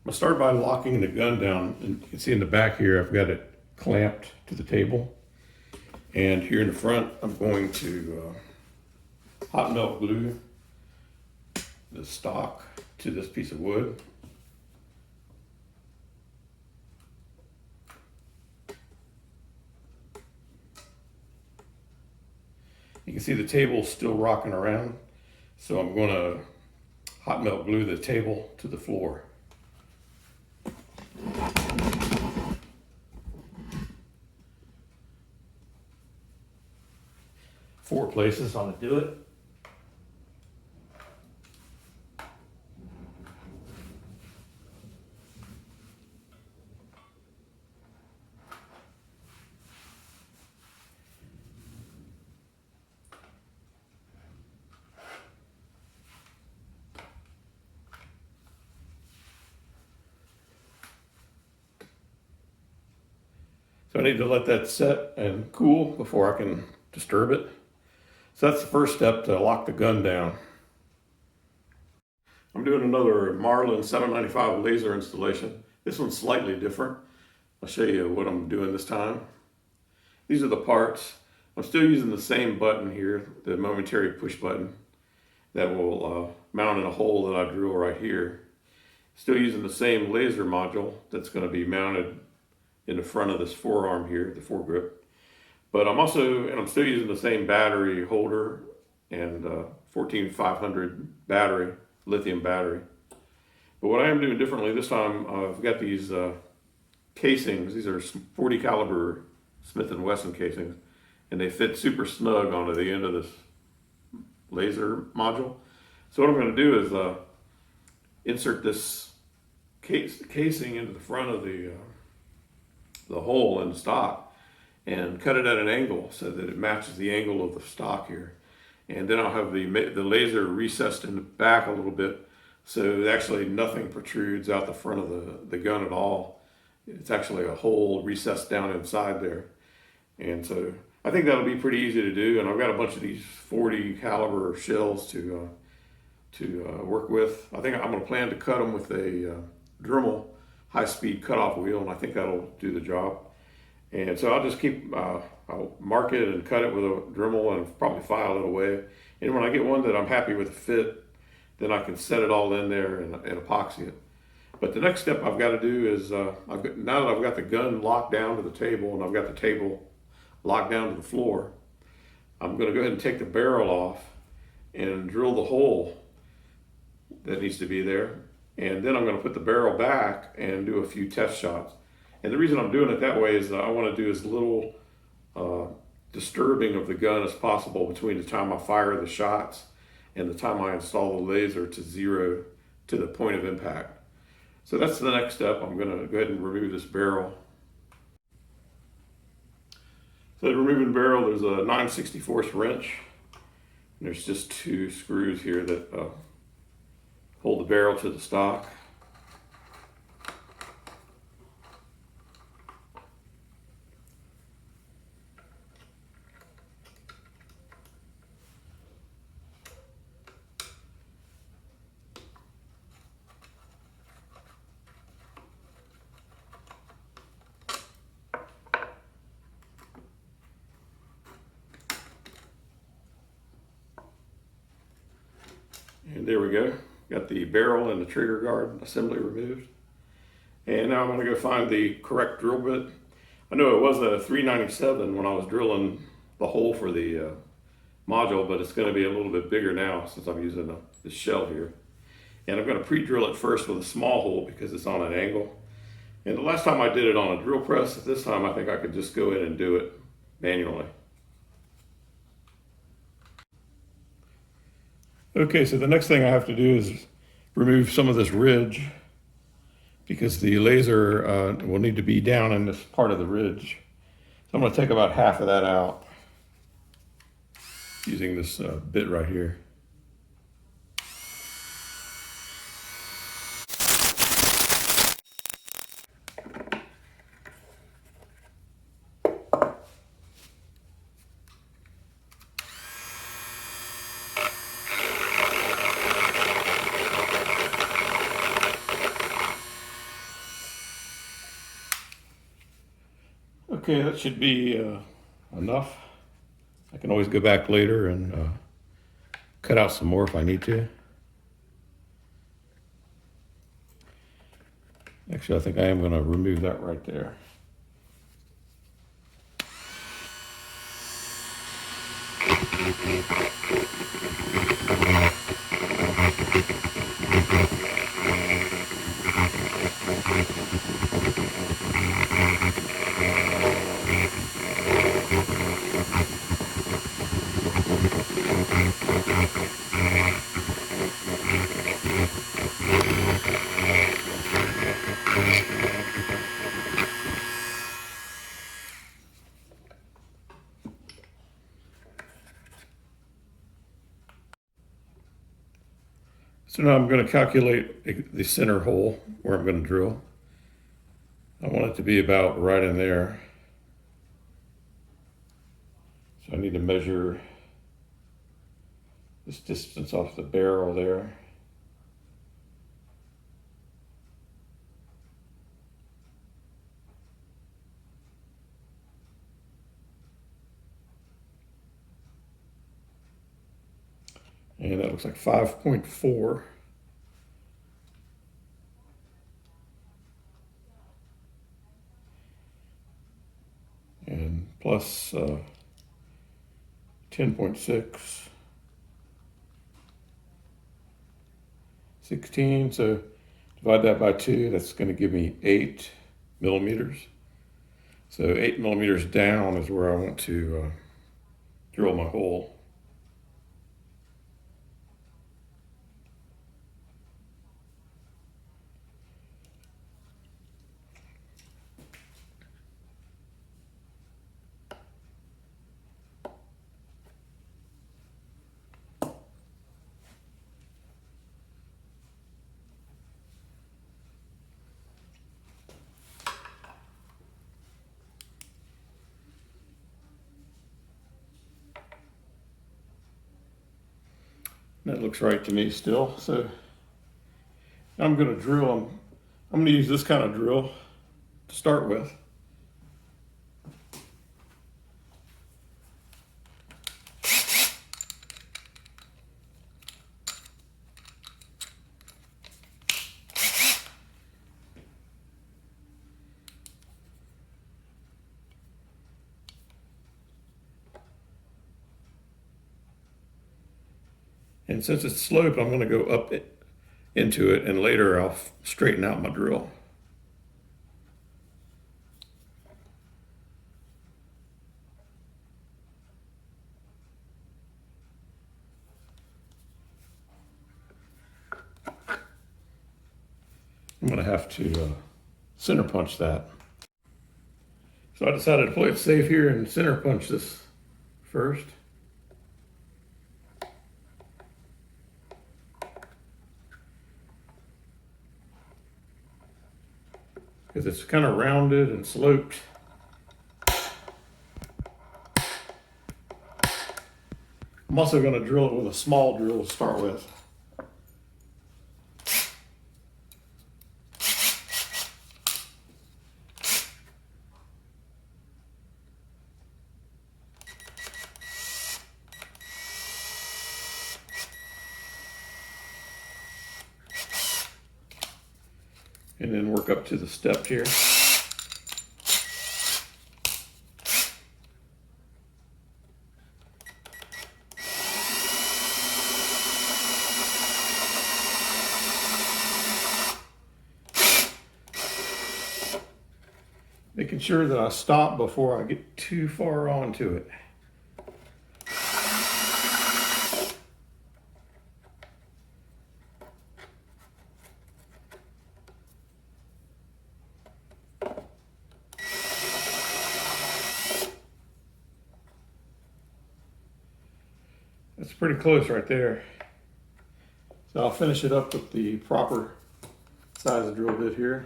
I'll start by locking the gun down, and you can see in the back here I've got it clamped to the table, and here in the front I'm going to hot melt glue the stock to this piece of wood. You can see the table's still rocking around, so I'm going to hot melt glue the table to the floor. 4 places I'm going to do it. So I need to let that set and cool before I can disturb it. So that's the first step to lock the gun down. I'm doing another Marlin 795 laser installation. This one's slightly different. I'll show you what I'm doing this time. These are the parts. I'm still using the same button here, the momentary push button that will mount in a hole that I drill right here. Still using the same laser module that's going to be mounted in the front of this forearm here, the foregrip. But I'm still using the same battery holder and 14500 battery, lithium battery. But what I am doing differently this time, I've got these casings. These are 40 caliber Smith & Wesson casings, and they fit super snug onto the end of this laser module. So what I'm going to do is insert this casing into the front of the hole in the stock and cut it at an angle so that it matches the angle of the stock here. And then I'll have the laser recessed in the back a little bit so actually nothing protrudes out the front of the gun at all. It's actually a hole recessed down inside there. And so I think that'll be pretty easy to do. And I've got a bunch of these 40 caliber shells to work with. I think I'm going to plan to cut them with a Dremel high-speed cutoff wheel, and I think that'll do the job. And so I'll just I'll mark it and cut it with a Dremel and probably file it away. And when I get one that I'm happy with the fit, then I can set it all in there and epoxy it. But the next step I've got to do is, now that I've got the gun locked down to the table and I've got the table locked down to the floor, I'm going to go ahead and take the barrel off and drill the hole that needs to be there. And then I'm going to put the barrel back and do a few test shots. And the reason I'm doing it that way is that I want to do as little disturbing of the gun as possible between the time I fire the shots and the time I install the laser to zero to the point of impact. So that's the next step. I'm going to go ahead and remove this barrel. So to remove the barrel, there's a 9/64 wrench. And there's just 2 screws here that hold the barrel to the stock. And there we go. Got the barrel and the trigger guard assembly removed. And now I'm going to go find the correct drill bit. I know it was a 397 when I was drilling the hole for the module, but it's going to be a little bit bigger now since I'm using the shell here. And I'm going to pre-drill it first with a small hole because it's on an angle. And the last time I did it on a drill press, this time I think I could just go in and do it manually. Okay, so the next thing I have to do is remove some of this ridge because the laser will need to be down in this part of the ridge. So I'm going to take about half of that out using this bit right here. Okay, that should be enough. I can always go back later and cut out some more if I need to. Actually, I think I am going to remove that right there. So now I'm going to calculate the center hole where I'm going to drill. I want it to be about right in there. So I need to measure this distance off the barrel there. And that looks like 5.4. And plus 10.6. 16, so divide that by 2, that's going to give me 8 millimeters. So 8 millimeters down is where I want to drill my hole. That looks right to me still. So I'm going to drill. I'm going to use this kind of drill to start with. And since it's sloped, I'm going to go up into it, and later I'll straighten out my drill. I'm going to have to center punch that. So I decided to play it safe here and center punch this first. Because it's kind of rounded and sloped. I'm also going to drill it with a small drill to start with. And then work up to the step here. Making sure that I stop before I get too far onto it. That's pretty close right there. So I'll finish it up with the proper size drill bit here.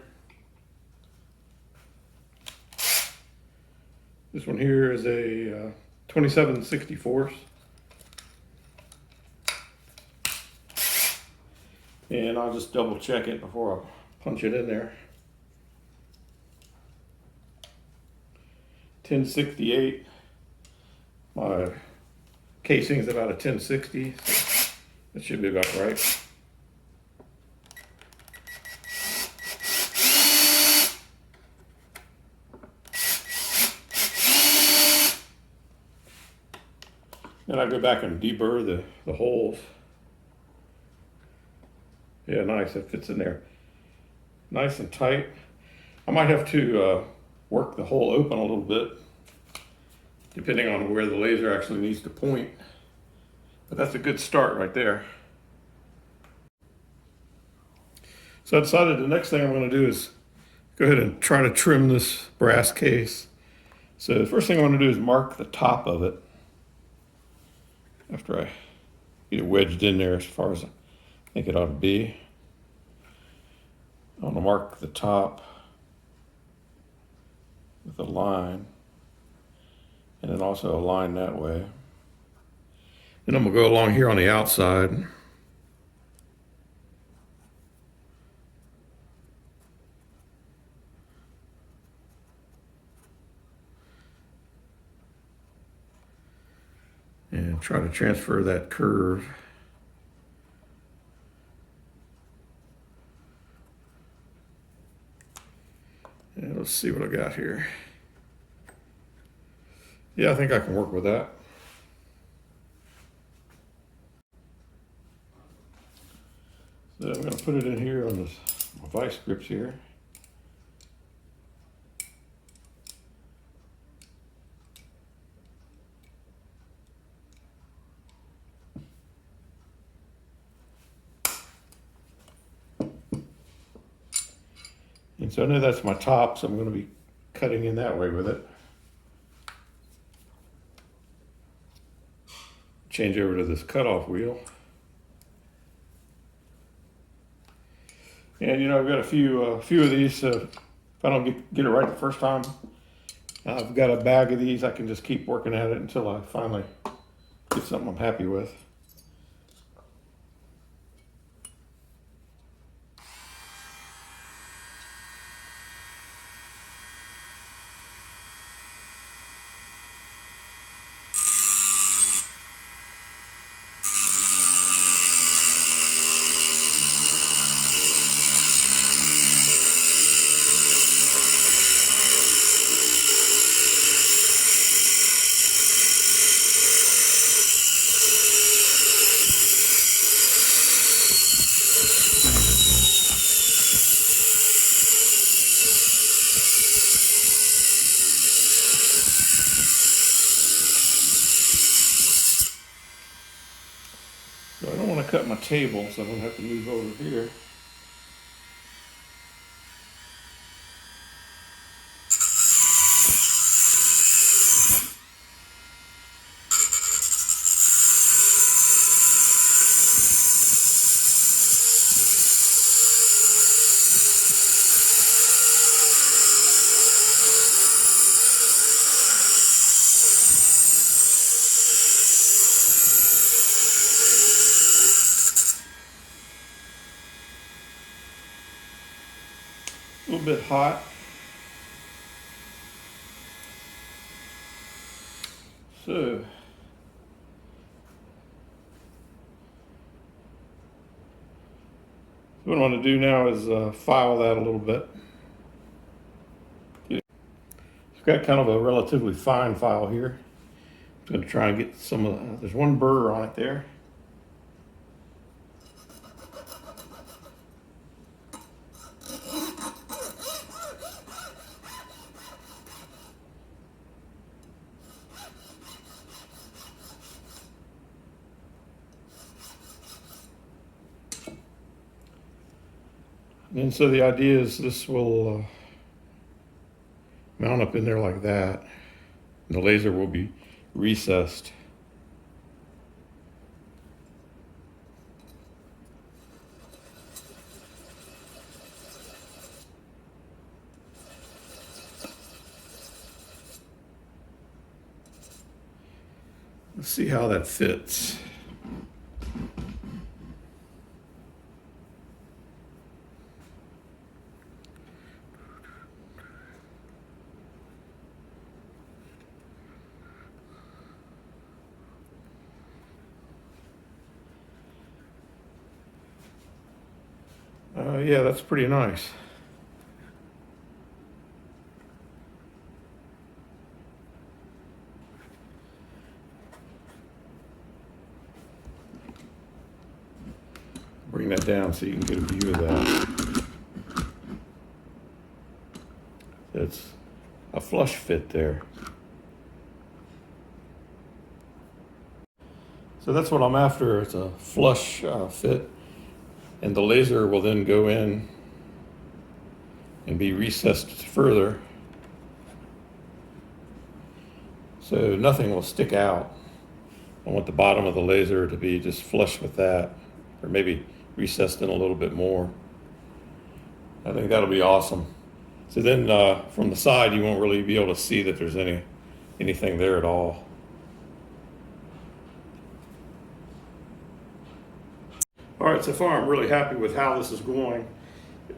This one here is a 27/64. And I'll just double check it before I punch it in there. 1068. My casing is about a 1060. That should be about right. Then I go back and deburr the holes. Yeah, nice, it fits in there. Nice and tight. I might have to work the hole open a little bit, depending on where the laser actually needs to point. But that's a good start right there. So I decided the next thing I'm going to do is go ahead and try to trim this brass case. So the first thing I want to do is mark the top of it after I get it wedged in there as far as I think it ought to be. I want to mark the top with a line, and then also a line that way. Then I'm going to go along here on the outside. And try to transfer that curve. And let's see what I got here. Yeah, I think I can work with that. So I'm going to put it in here on this my vice grips here. And so I know that's my top, so I'm going to be cutting in that way with it. Change over to this cutoff wheel. And you know, I've got a few of these, so if I don't get it right the first time, I've got a bag of these. I can just keep working at it until I finally get something I'm happy with. So I don't want to cut my table, so I'm going to have to move over here. A little bit hot. So what I want to do now is file that a little bit. It's got kind of a relatively fine file here. I'm going to try and get some of there's one burr on it there. And so the idea is this will mount up in there like that. And the laser will be recessed. Let's see how that fits. Yeah, that's pretty nice. Bring that down so you can get a view of that. It's a flush fit there. So that's what I'm after. It's a flush fit, and the laser will then go in and be recessed further, so nothing will stick out. I want the bottom of the laser to be just flush with that, or maybe recessed in a little bit more. I think that'll be awesome. So then from the side, you won't really be able to see that there's anything there at all. All right, so far I'm really happy with how this is going.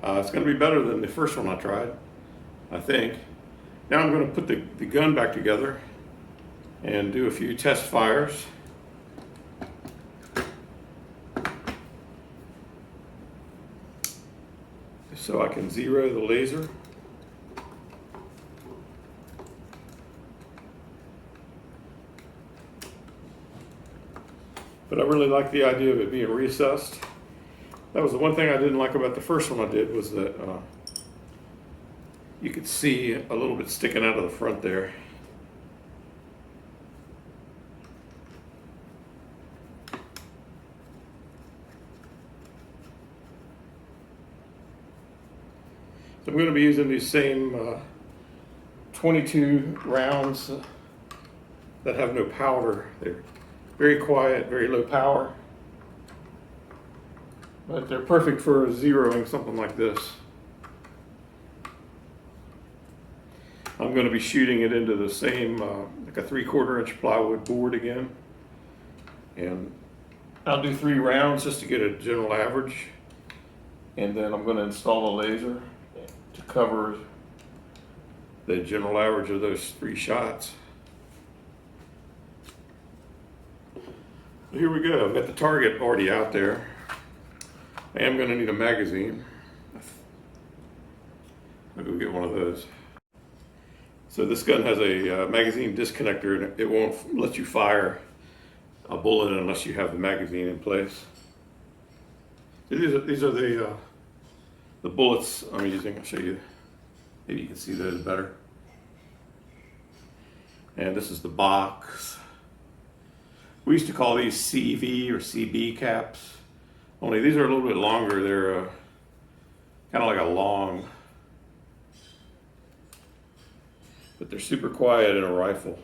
It's going to be better than the first one I tried, I think. Now I'm going to put the gun back together and do a few test fires. So I can zero the laser. But I really like the idea of it being recessed. That was the one thing I didn't like about the first one I did, was that you could see a little bit sticking out of the front there. So I'm going to be using these same 22 rounds that have no powder. They're very quiet, very low power, but they're perfect for zeroing something like this. I'm going to be shooting it into the same, like a 3/4 inch plywood board again. And I'll do 3 rounds just to get a general average. And then I'm going to install a laser to cover the general average of those 3 shots. Here we go. I've got the target already out there. I am going to need a magazine. I'll go get one of those. So this gun has a magazine disconnector, and it won't let you fire a bullet unless you have the magazine in place. So these are the bullets I'm using. I'll show you. Maybe you can see those better. And this is the box. We used to call these CV or CB caps, only these are a little bit longer. They're kind of like a long, but they're super quiet in a rifle.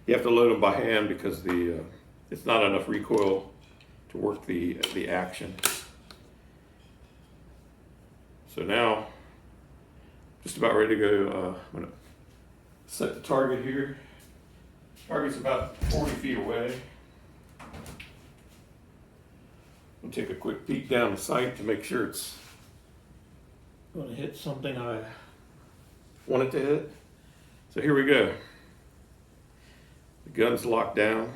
You have to load them by hand because it's not enough recoil to work the action. So now, just about ready to go. I'm gonna set the target here. Target's about 40 feet away. I'll take a quick peek down the sight to make sure it's going to hit something I want it to hit. So here we go. The gun's locked down.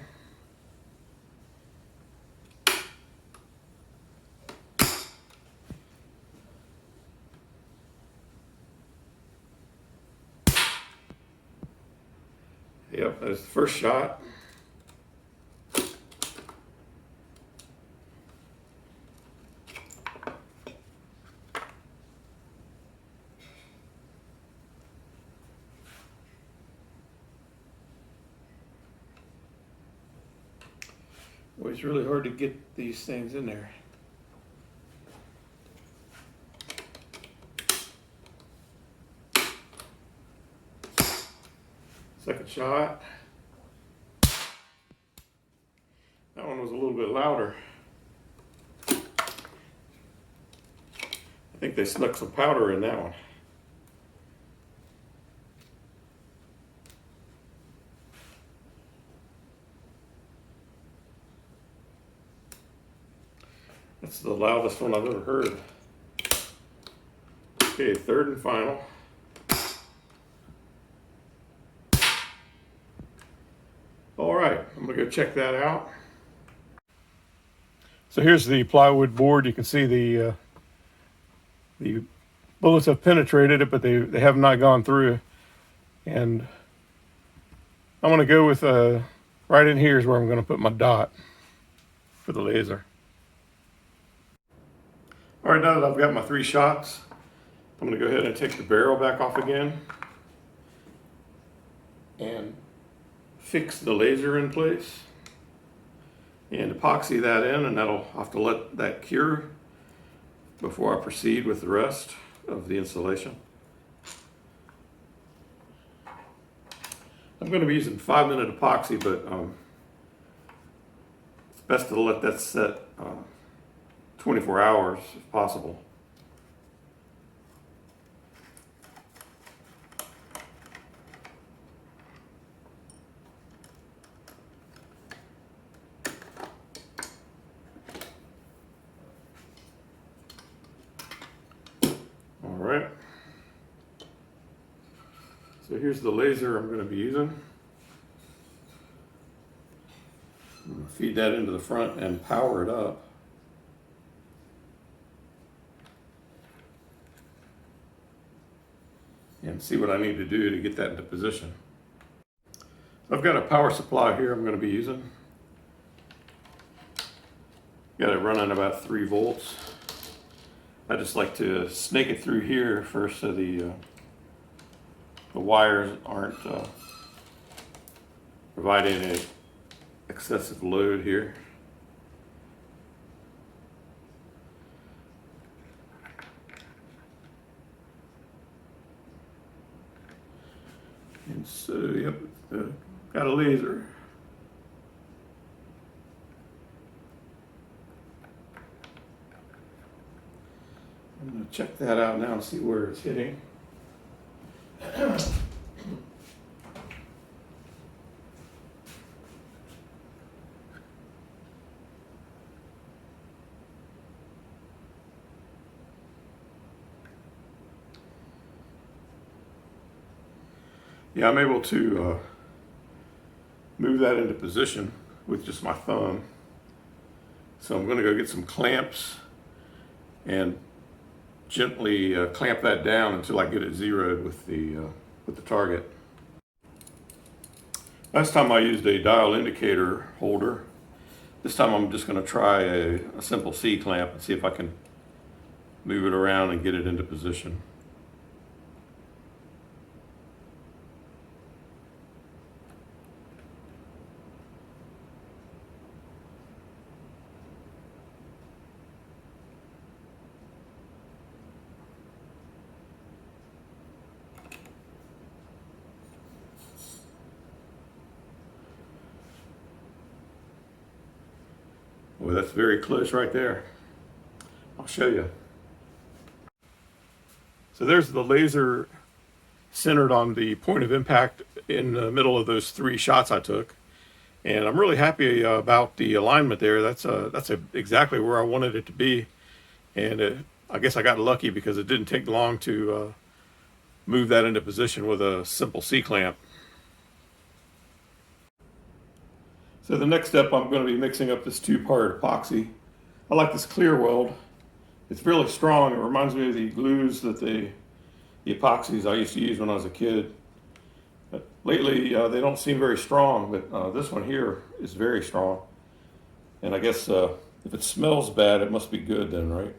Yep, that's the first shot. Well, it's really hard to get these things in there. Second shot. That one was a little bit louder. I think they snuck some powder in that one. That's the loudest one I've ever heard. Okay, third and final. All right, I'm gonna go check that out. So here's the plywood board. You can see the bullets have penetrated it, but they have not gone through. And I'm going to go with right in here is where I'm going to put my dot for the laser. All right, now that I've got my 3 shots, I'm going to go ahead and take the barrel back off again and fix the laser in place and epoxy that in, and I'll have to let that cure before I proceed with the rest of the installation. I'm going to be using 5-minute epoxy, but it's best to let that set 24 hours if possible. All right. So here's the laser I'm going to be using. I'm going to feed that into the front and power it up. And see what I need to do to get that into position. I've got a power supply here I'm going to be using. Got it running about 3 volts. I just like to snake it through here first so the wires aren't providing an excessive load here. And so, yep, got a laser. I'm going to check that out now and see where it's hitting. Yeah, I'm able to move that into position with just my thumb. So I'm going to go get some clamps and gently clamp that down until I get it zeroed with the target. Last time I used a dial indicator holder. This time I'm just going to try a simple C-clamp and see if I can move it around and get it into position. Well, that's very close right there. I'll show you. So there's the laser centered on the point of impact in the middle of those 3 shots I took. And I'm really happy about the alignment there. That's exactly where I wanted it to be. And I guess I got lucky because it didn't take long to move that into position with a simple C-clamp. So the next step, I'm going to be mixing up this 2-part epoxy. I like this clear weld. It's really strong. It reminds me of the glues that the epoxies I used to use when I was a kid. But lately, they don't seem very strong, but this one here is very strong. And I guess if it smells bad, it must be good then, right?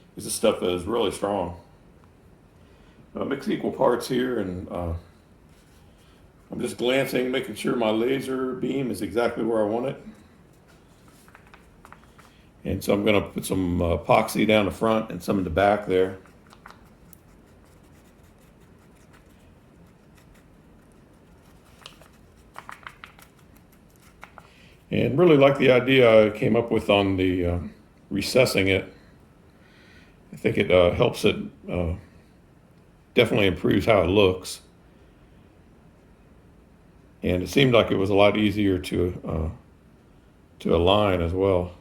Because this stuff is really strong. Mix equal parts here, and I'm just glancing, making sure my laser beam is exactly where I want it. And so I'm going to put some epoxy down the front and some in the back there. And really like the idea I came up with on the recessing it. I think it helps it, definitely improves how it looks. And it seemed like it was a lot easier to align as well.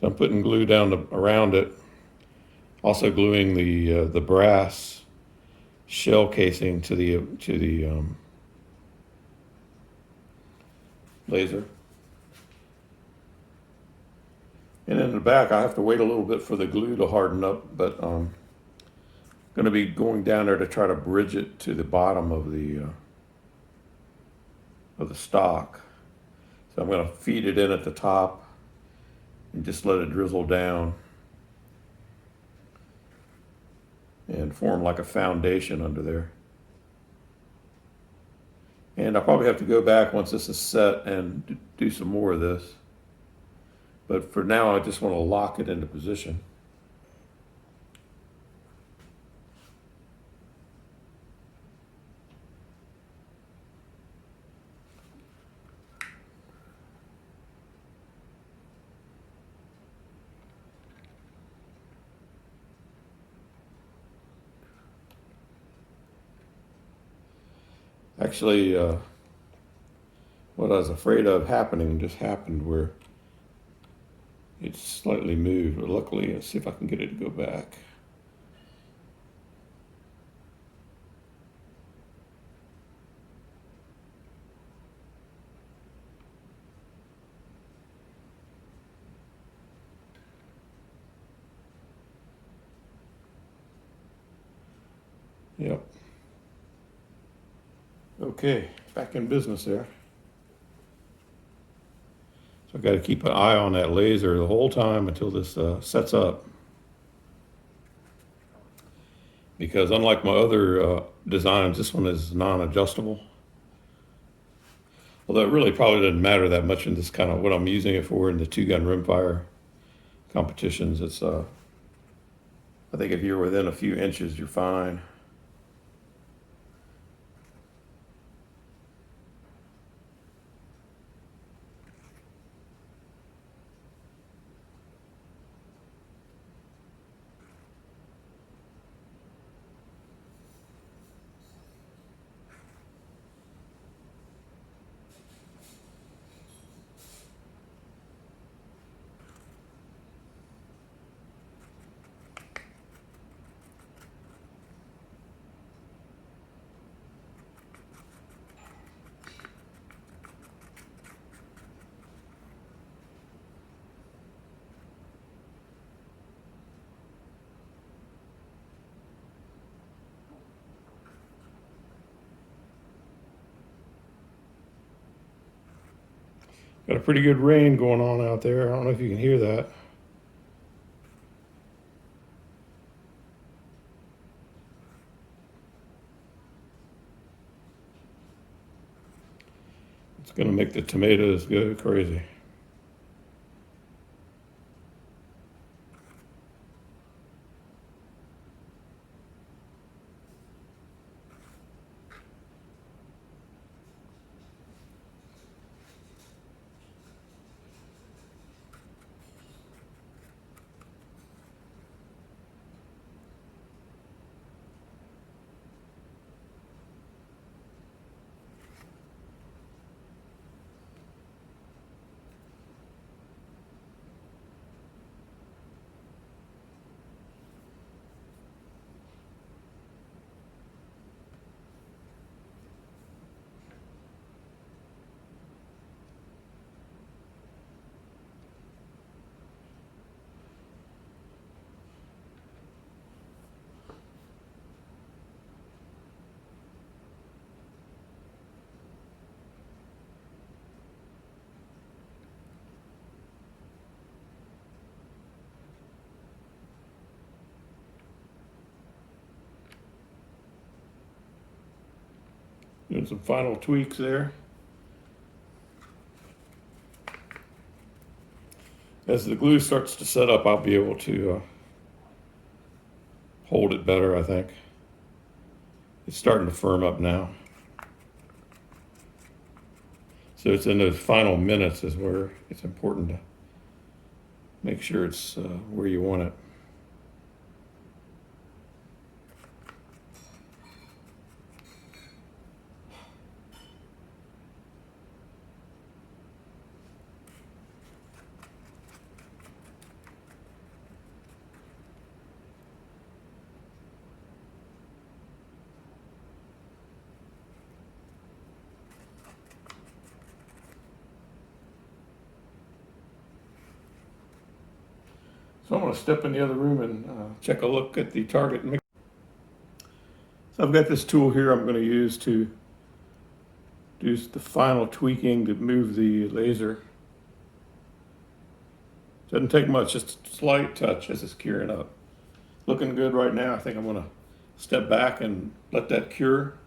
So I'm putting glue down around it, also gluing the brass shell casing to the laser. And in the back, I have to wait a little bit for the glue to harden up, but I'm going to be going down there to try to bridge it to the bottom of the stock. So I'm going to feed it in at the top and just let it drizzle down and form like a foundation under there. And I'll probably have to go back once this is set and do some more of this. But for now, I just want to lock it into position. Actually, what I was afraid of happening just happened, where it's slightly moved. But luckily, let's see if I can get it to go back. Yep. Okay, back in business there. So I've got to keep an eye on that laser the whole time until this sets up. Because unlike my other designs, this one is non-adjustable. Although it really probably doesn't matter that much in this kind of what I'm using it for in the two-gun rimfire competitions. It's I think if you're within a few inches, you're fine. Got a pretty good rain going on out there. I don't know if you can hear that. It's going to make the tomatoes go crazy. Doing some final tweaks there. As the glue starts to set up, I'll be able to hold it better, I think. It's starting to firm up now. So it's in those final minutes is where it's important to make sure it's where you want it. So I'm going to step in the other room and check a look at the target mix. So I've got this tool here I'm going to use to do the final tweaking to move the laser. Doesn't take much, just a slight touch as it's curing up. Looking good right now. I think I'm going to step back and let that cure.